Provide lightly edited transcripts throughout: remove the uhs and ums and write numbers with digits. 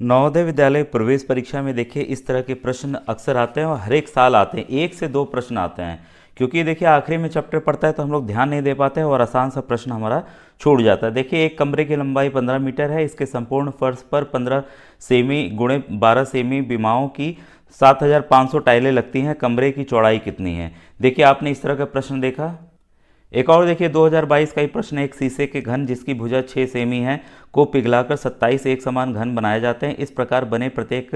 नवोदय विद्यालय प्रवेश परीक्षा में देखिए इस तरह के प्रश्न अक्सर आते हैं और हर एक साल आते हैं, एक से दो प्रश्न आते हैं। क्योंकि देखिए आखिरी में चैप्टर पढ़ता है तो हम लोग ध्यान नहीं दे पाते हैं और आसान सा प्रश्न हमारा छूट जाता है। देखिए एक कमरे की लंबाई 15 मीटर है, इसके संपूर्ण फर्श पर 15 सेमी गुणे 12 सेमी विमाओं की 7500 टाइलें लगती हैं, कमरे की चौड़ाई कितनी है। देखिए आपने इस तरह का प्रश्न देखा। एक और देखिए 2022 का ही प्रश्न, एक शीशे के घन जिसकी भुजा 6 सेमी है को पिघलाकर 27 एक समान घन बनाए जाते हैं, इस प्रकार बने प्रत्येक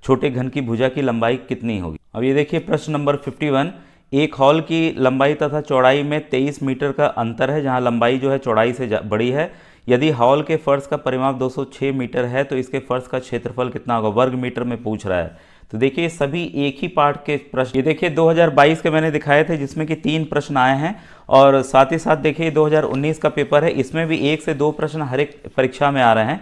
छोटे घन की भुजा की लंबाई कितनी होगी। अब ये देखिए प्रश्न नंबर 51, एक हॉल की लंबाई तथा चौड़ाई में 23 मीटर का अंतर है, जहां लंबाई जो है चौड़ाई से बड़ी है। यदि हॉल के फर्श का परिमाप 206 मीटर है तो इसके फर्श का क्षेत्रफल कितना होगा, वर्ग मीटर में पूछ रहा है। तो देखिए सभी एक ही पार्ट के प्रश्न, ये देखिए 2022 के मैंने दिखाए थे जिसमें कि 3 प्रश्न आए हैं, और साथ ही साथ देखिए 2019 का पेपर है, इसमें भी 1 से 2 प्रश्न हर एक परीक्षा में आ रहे हैं।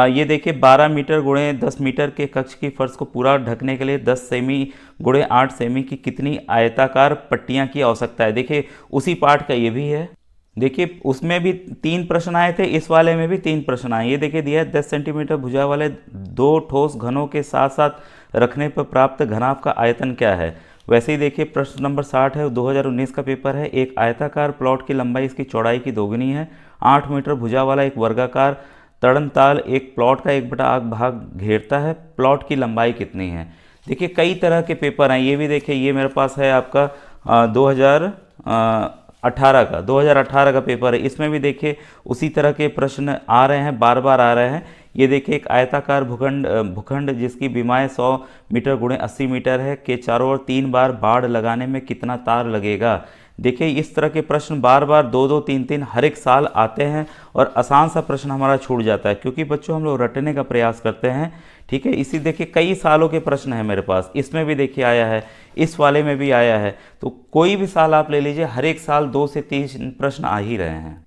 ये देखिए 12 मीटर गुणे 10 मीटर के कक्ष की फर्श को पूरा ढकने के लिए 10 सेमी गुणे 8 सेमी की कितनी आयताकार पट्टियां की आवश्यकता है। देखिए उसी पार्ट का ये भी है। देखिए उसमें भी 3 प्रश्न आए थे, इस वाले में भी 3 प्रश्न आए। ये देखिए दिया है 10 सेंटीमीटर भुजा वाले 2 ठोस घनों के साथ साथ रखने पर प्राप्त घनाभ का आयतन क्या है। वैसे ही देखिए प्रश्न नंबर 60 है, 2019 का पेपर है। एक आयताकार प्लॉट की लंबाई इसकी चौड़ाई की दोगुनी है। 8 मीटर भुजा वाला एक वर्गाकार तड़नताल एक प्लॉट का 1/8 भाग घेरता है, प्लॉट की लंबाई कितनी है। देखिए कई तरह के पेपर हैं, ये भी देखिए ये मेरे पास है आपका 2018 का पेपर है। इसमें भी देखिए उसी तरह के प्रश्न आ रहे हैं, बार बार आ रहे हैं। ये देखिए एक आयताकार भूखंड जिसकी विमाएँ 100 मीटर गुणे 80 मीटर है के चारों ओर 3 बार बाड़ लगाने में कितना तार लगेगा। देखिए इस तरह के प्रश्न बार बार 2-2 3-3 हर एक साल आते हैं और आसान सा प्रश्न हमारा छूट जाता है, क्योंकि बच्चों हम लोग रटने का प्रयास करते हैं। ठीक है, इसी देखिए कई सालों के प्रश्न हैं मेरे पास, इसमें भी देखिए आया है, इस वाले में भी आया है। तो कोई भी साल आप ले लीजिए, हर एक साल 2 से 3 प्रश्न आ ही रहे हैं।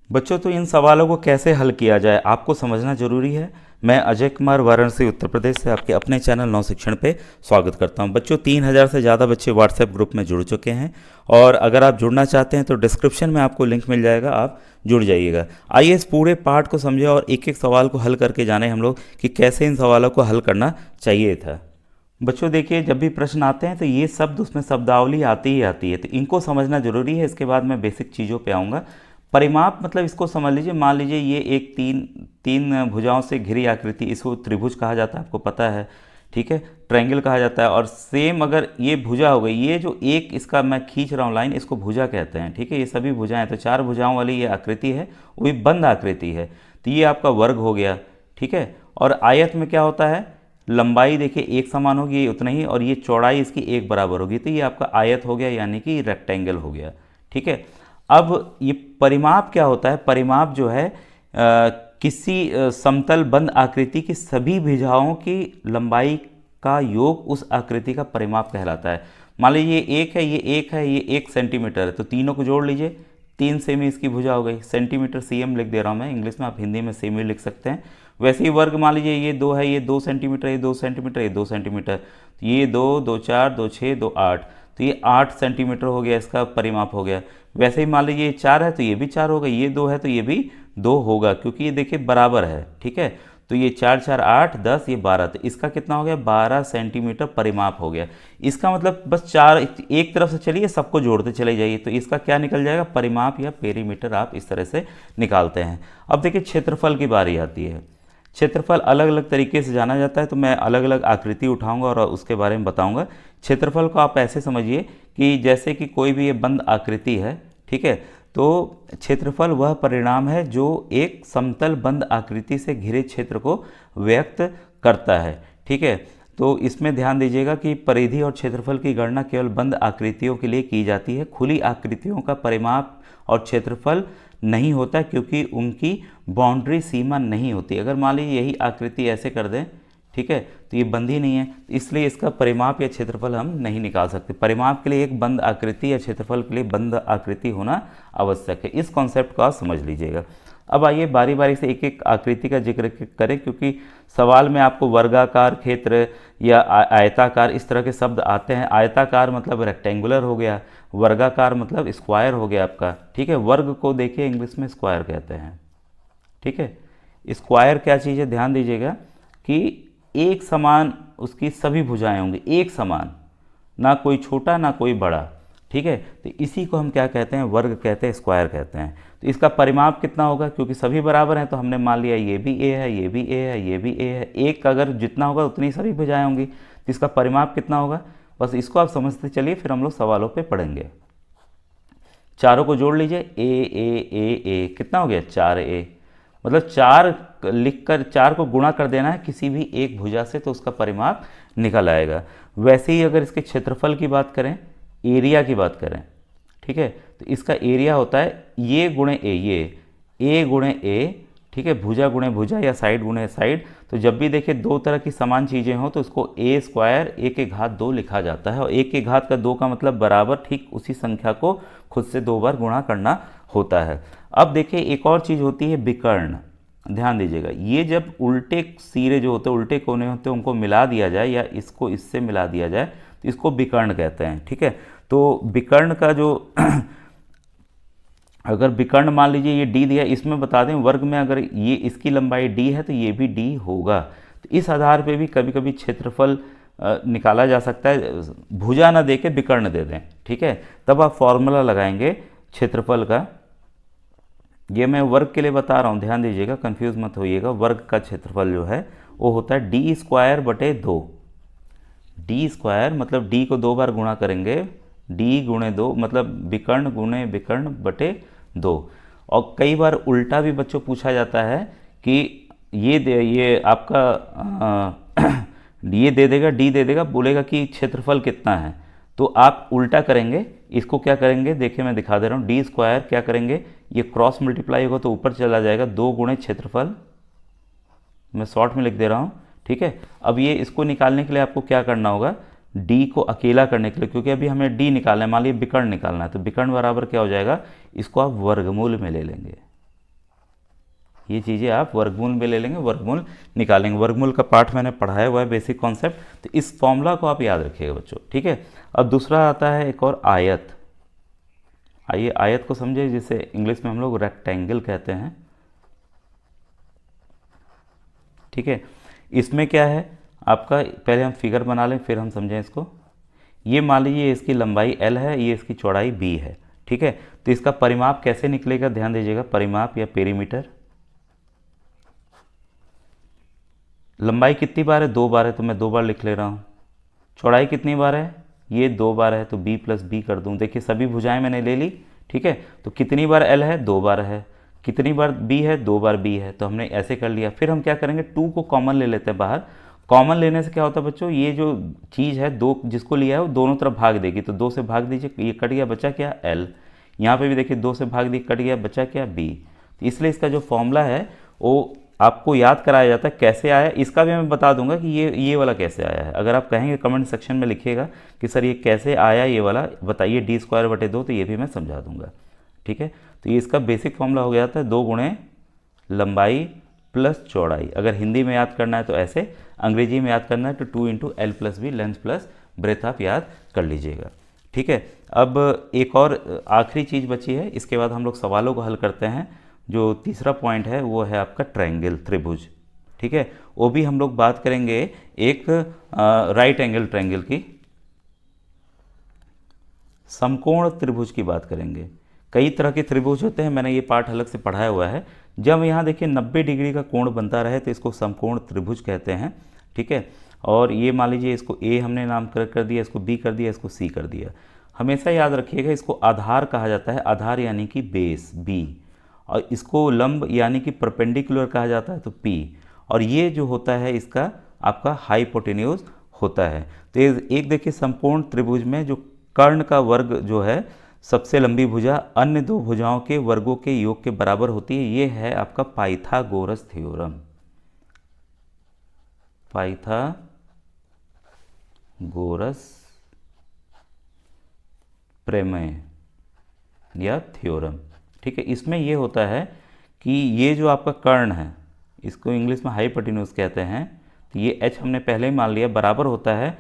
बच्चों तो इन सवालों को कैसे हल किया जाए आपको समझना जरूरी है। मैं अजय कुमार वाराणसी उत्तर प्रदेश से आपके अपने चैनल नव शिक्षण पे स्वागत करता हूं। बच्चों 3000 से ज़्यादा बच्चे व्हाट्सएप ग्रुप में जुड़ चुके हैं, और अगर आप जुड़ना चाहते हैं तो डिस्क्रिप्शन में आपको लिंक मिल जाएगा, आप जुड़ जाइएगा। आइए इस पूरे पार्ट को समझे और एक एक सवाल को हल करके जाने हम लोग कि कैसे इन सवालों को हल करना चाहिए था। बच्चों देखिए जब भी प्रश्न आते हैं तो ये शब्द, उसमें शब्दावली आती ही आती है, तो इनको समझना जरूरी है। इसके बाद मैं बेसिक चीज़ों पे आऊँगा। परिमाप मतलब इसको समझ लीजिए, मान लीजिए ये एक तीन भुजाओं से घिरी आकृति, इसको त्रिभुज कहा जाता है, आपको पता है। ठीक है, ट्रायंगल कहा जाता है। और सेम अगर ये भुजा हो गई, ये जो एक इसका मैं खींच रहा हूँ लाइन, इसको भुजा कहते हैं। ठीक है, ये सभी भुजाएं, तो 4 भुजाओं वाली ये आकृति है, वो भी बंद आकृति है, तो ये आपका वर्ग हो गया। ठीक है, और आयत में क्या होता है, लंबाई देखिए एक समान होगी, ये उतना ही, और ये चौड़ाई इसकी एक बराबर होगी, तो ये आपका आयत हो गया, यानी कि रेक्टेंगल हो गया। ठीक है, अब ये परिमाप क्या होता है, परिमाप जो है किसी समतल बंद आकृति की सभी भुजाओं की लंबाई का योग उस आकृति का परिमाप कहलाता है। मान लीजिए ये एक है, ये एक है, ये 1 सेंटीमीटर है, तो तीनों को जोड़ लीजिए, 3 सेमी इसकी भुजा हो गई। सेंटीमीटर सीएम लिख दे रहा हूँ मैं इंग्लिश में, आप हिंदी में सेमी लिख सकते हैं। वैसे ही वर्ग मान लीजिए ये 2 है, ये 2 सेंटीमीटर, ये 2 सेंटीमीटर, ये 2 सेंटीमीटर, तो ये 2 2 4 2 6 2 8, तो ये 8 सेंटीमीटर हो गया, इसका परिमाप हो गया। वैसे ही मान लीजिए ये 4 है तो ये भी 4 होगा, ये 2 है तो ये भी 2 होगा, क्योंकि ये देखिए बराबर है। ठीक है, तो ये 4 4 8 10, ये 12, तो इसका कितना हो गया, 12 सेंटीमीटर परिमाप हो गया। इसका मतलब बस 4 एक तरफ से चलिए, सबको जोड़ते चले जाइए, तो इसका क्या निकल जाएगा, परिमाप या पेरीमीटर, आप इस तरह से निकालते हैं। अब देखिए क्षेत्रफल की बारी आती है। क्षेत्रफल अलग अलग तरीके से जाना जाता है, तो मैं अलग अलग आकृति उठाऊंगा और उसके बारे में बताऊंगा। क्षेत्रफल को आप ऐसे समझिए कि जैसे कि कोई भी ये बंद आकृति है, ठीक है, तो क्षेत्रफल वह परिणाम है जो एक समतल बंद आकृति से घिरे क्षेत्र को व्यक्त करता है। ठीक है, तो इसमें ध्यान दीजिएगा कि परिधि और क्षेत्रफल की गणना केवल बंद आकृतियों के लिए की जाती है। खुली आकृतियों का परिमाप और क्षेत्रफल नहीं होता, क्योंकि उनकी बाउंड्री सीमा नहीं होती। अगर मान लीजिए यही आकृति ऐसे कर दें, ठीक है, तो ये बंद ही नहीं है, इसलिए इसका परिमाप या क्षेत्रफल हम नहीं निकाल सकते। परिमाप के लिए एक बंद आकृति या क्षेत्रफल के लिए बंद आकृति होना आवश्यक है। इस कॉन्सेप्ट को आप समझ लीजिएगा। अब आइए बारी बारी से एक एक आकृति का जिक्र करें, क्योंकि सवाल में आपको वर्गाकार क्षेत्र या आयताकार इस तरह के शब्द आते हैं। आयताकार मतलब रेक्टेंगुलर हो गया, वर्गाकार मतलब स्क्वायर हो गया आपका। ठीक है, वर्ग को देखिए इंग्लिश में स्क्वायर कहते हैं। ठीक है, स्क्वायर क्या चीज़ है, ध्यान दीजिएगा कि एक समान उसकी सभी भुजाएं होंगी, एक समान, ना कोई छोटा ना कोई बड़ा, ठीक है। तो इसी को हम क्या कहते हैं, वर्ग कहते हैं, स्क्वायर कहते हैं। तो इसका परिमाप कितना होगा, क्योंकि सभी बराबर हैं तो हमने मान लिया ये भी ए है, ये भी ए है, ये भी ए है, एक अगर जितना होगा उतनी सभी भुजाएं होंगी, तो इसका परिमाप कितना होगा, बस इसको आप समझते चलिए, फिर हम लोग सवालों पे पढ़ेंगे। चारों को जोड़ लीजिए, ए कितना हो गया, 4a, मतलब 4 लिखकर 4 को गुणा कर देना है किसी भी एक भुजा से, तो उसका परिमाप निकल आएगा। वैसे ही अगर इसके क्षेत्रफल की बात करें, एरिया की बात करें, ठीक है, तो इसका एरिया होता है ये गुणे ए, ये ए गुणे ए, ठीक है, भुजा गुणे भुजा या साइड गुणे साइड। तो जब भी देखिए दो तरह की समान चीज़ें हो तो उसको ए स्क्वायर ए के घात 2 लिखा जाता है, और ए के घात का 2 का मतलब बराबर ठीक उसी संख्या को खुद से 2 बार गुणा करना होता है। अब देखिए एक और चीज़ होती है विकर्ण, ध्यान दीजिएगा, ये जब उल्टे सिरे जो होते हैं, उल्टे कोने होते हैं, उनको मिला दिया जाए या इसको इससे मिला दिया जाए तो इसको विकर्ण कहते हैं, ठीक है। तो विकर्ण का जो अगर विकर्ण मान लीजिए ये डी दिया, इसमें बता दें वर्ग में अगर ये इसकी लंबाई डी है तो ये भी डी होगा। तो इस आधार पे भी कभी कभी क्षेत्रफल निकाला जा सकता है, भुजा ना दे के विकर्ण दे दें, ठीक है, तब आप फॉर्मूला लगाएंगे क्षेत्रफल का। ये मैं वर्ग के लिए बता रहा हूँ, ध्यान दीजिएगा, कंफ्यूज मत होइएगा। वर्ग का क्षेत्रफल जो है वो होता है डी स्क्वायर बटे 2। डी स्क्वायर मतलब डी को 2 बार गुणा करेंगे, डी गुणे 2 मतलब विकर्ण गुणे विकर्ण बटे 2। और कई बार उल्टा भी बच्चों पूछा जाता है कि ये आपका ये दे देगा, डी दे देगा, बोलेगा कि क्षेत्रफल कितना है, तो आप उल्टा करेंगे, इसको क्या करेंगे, देखिए मैं दिखा दे रहा हूँ, डी स्क्वायर क्या करेंगे, ये क्रॉस मल्टीप्लाई होगा तो ऊपर चला जाएगा, 2 गुणे क्षेत्रफल, मैं शॉर्ट में लिख दे रहा हूँ, ठीक है। अब ये इसको निकालने के लिए आपको क्या करना होगा, d को अकेला करने के लिए, क्योंकि अभी हमें d निकालना है, मान लीजिए विकर्ण निकालना है, तो विकर्ण बराबर क्या हो जाएगा, इसको आप वर्गमूल में ले लेंगे, ये चीज़ें आप वर्गमूल में ले लेंगे, वर्गमूल निकालेंगे। वर्गमूल का पाठ मैंने पढ़ाया हुआ है, बेसिक कॉन्सेप्ट, तो इस फॉर्मूला को आप याद रखिएगा बच्चों, ठीक है। अब दूसरा आता है एक और आयत। आइए आयत को समझे, जिसे इंग्लिश में हम लोग रेक्टेंगल कहते हैं, ठीक है। इसमें क्या है आपका, पहले हम फिगर बना लें फिर हम समझें इसको। ये मान लीजिए इसकी लंबाई l है, ये इसकी चौड़ाई b है, ठीक है। तो इसका परिमाप कैसे निकलेगा, ध्यान दीजिएगा, परिमाप या पेरीमीटर। लंबाई कितनी बार है, 2 बार है, तो मैं 2 बार लिख ले रहा हूँ। चौड़ाई कितनी बार है, ये 2 बार है, तो b + b कर दूँ। देखिए सभी भुजाएं मैंने ले ली, ठीक है। तो कितनी बार l है, 2 बार है, कितनी बार b है, 2 बार b है, तो हमने ऐसे कर लिया। फिर हम क्या करेंगे, 2 को कॉमन ले लेते हैं बाहर। कॉमन लेने से क्या होता है बच्चों, ये जो चीज़ है 2 जिसको लिया है वो दोनों तरफ भाग देगी, तो 2 से भाग दीजिए, ये कट गया, बचा क्या, l। यहाँ पे भी देखिए 2 से भाग दी, कट गया, बचा क्या, b। तो इसलिए इसका जो फॉर्मूला है वो आपको याद कराया जाता है। कैसे आया इसका भी मैं बता दूंगा कि ये वाला कैसे आया है। अगर आप कहेंगे कमेंट सेक्शन में लिखिएगा कि सर ये कैसे आया, ये वाला बताइए, डी स्क्वायर बटे 2, तो ये भी मैं समझा दूंगा, ठीक है। तो ये इसका बेसिक फॉर्मूला हो गया था, 2 गुणे लंबाई प्लस चौड़ाई। अगर हिंदी में याद करना है तो ऐसे, अंग्रेजी में याद करना है तो 2 × l + b, length plus breadth आप याद कर लीजिएगा, ठीक है। अब एक और आखिरी चीज़ बची है, इसके बाद हम लोग सवालों को हल करते हैं। जो तीसरा पॉइंट है वो है आपका ट्रायंगल, त्रिभुज, ठीक है। वो भी हम लोग बात करेंगे एक राइट एंगल ट्रायंगल की, समकोण त्रिभुज की बात करेंगे। कई तरह के त्रिभुज होते हैं, मैंने ये पाठ अलग से पढ़ाया हुआ है। जब यहाँ देखिए 90 डिग्री का कोण बनता रहे तो इसको समकोण त्रिभुज कहते हैं, ठीक है। और ये मान लीजिए इसको ए हमने नाम कर दिया, इसको बी कर दिया, इसको सी कर दिया। हमेशा याद रखिएगा इसको आधार कहा जाता है, आधार यानी कि बेस बी, और इसको लंब यानी कि परपेंडिकुलर कहा जाता है, तो P, और ये जो होता है इसका आपका हाइपोटेन्यूज होता है। तो एक देखिए समकोण त्रिभुज में जो कर्ण का वर्ग जो है, सबसे लंबी भुजा अन्य 2 भुजाओं के वर्गों के योग के बराबर होती है, ये है आपका पाइथागोरस थ्योरम, पाइथागोरस प्रमेय या थ्योरम, ठीक है। इसमें ये होता है कि ये जो आपका कर्ण है, इसको इंग्लिश में हाइपोटेन्यूज कहते हैं, तो ये h हमने पहले ही मान लिया बराबर होता है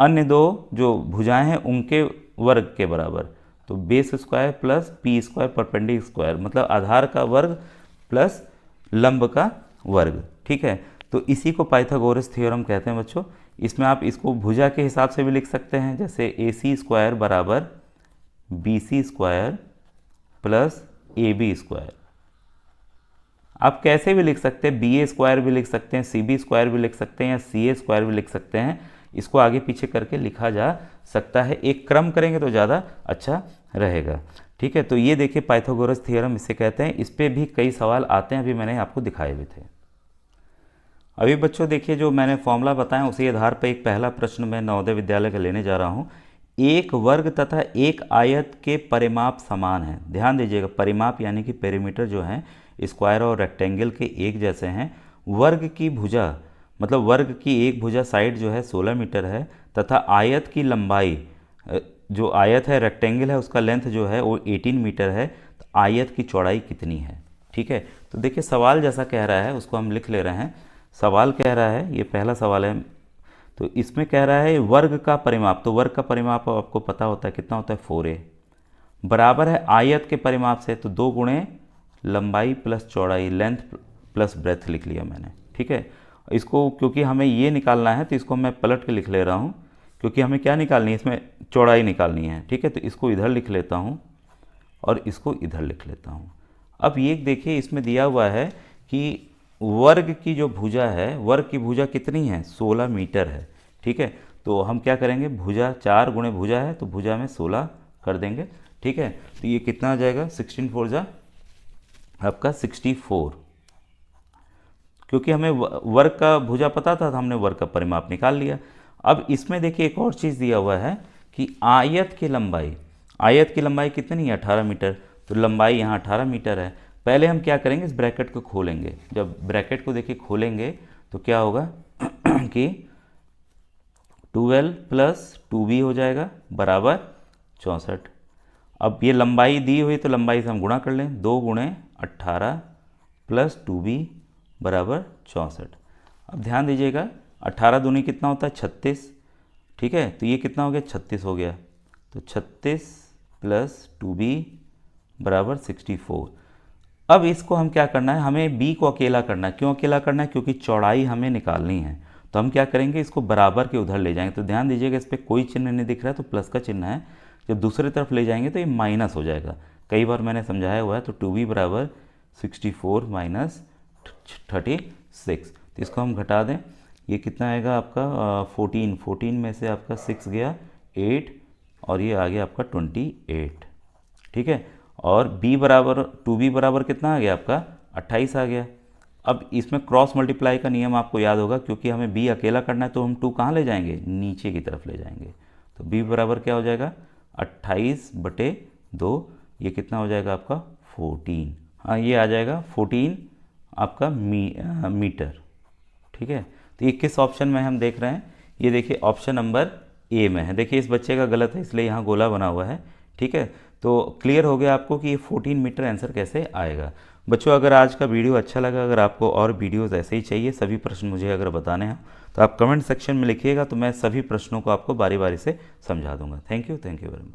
अन्य 2 जो भुजाएं हैं उनके वर्ग के बराबर। तो base square plus p square perpendicular square, मतलब आधार का वर्ग प्लस लंब का वर्ग। ठीक है, तो इसी को पाइथागोरस थ्योरम कहते हैं बच्चों। इसमें आप इसको भुजा के हिसाब से भी लिख सकते हैं, जैसे AC² बराबर BC² प्लस AB²। आप कैसे भी लिख सकते हैं, BA² भी लिख सकते हैं, CB² भी लिख सकते हैं, या CA² भी लिख सकते हैं। इसको आगे पीछे करके लिखा जा सकता है, एक क्रम करेंगे तो ज़्यादा अच्छा रहेगा। ठीक है, तो ये देखिए पाइथागोरस थ्योरम इसे कहते हैं। इस पर भी कई सवाल आते हैं, अभी मैंने आपको दिखाए भी थे। अभी बच्चों देखिए, जो मैंने फॉर्मूला बताया उसी आधार पर एक पहला प्रश्न मैं नवोदय विद्यालय का लेने जा रहा हूँ। एक वर्ग तथा एक आयत के परिमाप समान हैं। ध्यान दीजिएगा, परिमाप यानी कि पेरीमीटर जो है स्क्वायर और रेक्टेंगल के एक जैसे हैं। वर्ग की भुजा मतलब वर्ग की एक भुजा साइड जो है 16 मीटर है, तथा आयत की लंबाई, जो आयत है रेक्टेंगल है उसका लेंथ जो है वो 18 मीटर है। तो आयत की चौड़ाई कितनी है? ठीक है, तो देखिए सवाल जैसा कह रहा है उसको हम लिख ले रहे हैं। सवाल कह रहा है, ये पहला सवाल है, तो इसमें कह रहा है वर्ग का परिमाप। तो वर्ग का परिमाप आपको पता होता है कितना होता है, 4a बराबर है आयत के परिमाप से, तो 2 गुणे लंबाई प्लस चौड़ाई, लेंथ प्लस ब्रेथ लिख लिया मैंने। ठीक है, इसको क्योंकि हमें ये निकालना है तो इसको मैं पलट के लिख ले रहा हूँ, क्योंकि हमें क्या निकालनी है, इसमें चौड़ाई निकालनी है। ठीक है, तो इसको इधर लिख लेता हूँ और इसको इधर लिख लेता हूँ। अब ये देखिए इसमें दिया हुआ है कि वर्ग की जो भुजा है, वर्ग की भुजा कितनी है, 16 मीटर है। ठीक है, तो हम क्या करेंगे, भुजा 4 गुणे भुजा है तो भुजा में 16 कर देंगे। ठीक है, तो ये कितना आ जाएगा, 16 4 जा आपका 64। क्योंकि हमें वर्ग का भुजा पता था तो हमने वर्ग का परिमाप निकाल लिया। अब इसमें देखिए एक और चीज़ दिया हुआ है कि आयत की लंबाई कितनी है, 18 मीटर। तो लंबाई यहाँ 18 मीटर है। पहले हम क्या करेंगे, इस ब्रैकेट को खोलेंगे। जब ब्रैकेट को देखिए खोलेंगे तो क्या होगा कि 12 प्लस 2b हो जाएगा बराबर 64। अब ये लंबाई दी हुई तो लंबाई से हम गुणा कर लें, 2 गुणे 18 प्लस 2b बराबर 64। अब ध्यान दीजिएगा 18 दूनी कितना होता है, 36। ठीक है, तो ये कितना हो गया, 36 हो गया। तो 36 प्लस 2b बराबर 64। अब इसको हम क्या करना है, हमें b को अकेला करना है। क्यों अकेला करना है, क्योंकि चौड़ाई हमें निकालनी है। तो हम क्या करेंगे, इसको बराबर के उधर ले जाएंगे। तो ध्यान दीजिएगा इस पर कोई चिन्ह नहीं दिख रहा है तो प्लस का चिन्ह है। जब दूसरी तरफ ले जाएंगे तो ये माइनस हो जाएगा। कई बार मैंने समझाया हुआ है। तो 2b बराबर 64 माइनस 36। तो इसको हम घटा दें, ये कितना आएगा आपका 14 में से आपका 6 गया 8 और ये आ गया आपका 28। ठीक है, और b बराबर 2b बराबर कितना आ गया आपका 28 आ गया। अब इसमें क्रॉस मल्टीप्लाई का नियम आपको याद होगा, क्योंकि हमें b अकेला करना है तो हम 2 कहाँ ले जाएंगे, नीचे की तरफ ले जाएंगे। तो b बराबर क्या हो जाएगा 28/2, ये कितना हो जाएगा आपका 14। हाँ, ये आ जाएगा 14 आपका मीटर। ठीक है, तो ये किस ऑप्शन में हम देख रहे हैं, ये देखिए ऑप्शन नंबर ए में है। देखिए इस बच्चे का गलत है इसलिए यहाँ गोला बना हुआ है। ठीक है, तो क्लियर हो गया आपको कि ये 14 मीटर आंसर कैसे आएगा। बच्चों अगर आज का वीडियो अच्छा लगा, अगर आपको और वीडियोस ऐसे ही चाहिए, सभी प्रश्न मुझे अगर बताने हैं तो आप कमेंट सेक्शन में लिखिएगा, तो मैं सभी प्रश्नों को आपको बारी बारी से समझा दूंगा। Thank you very much.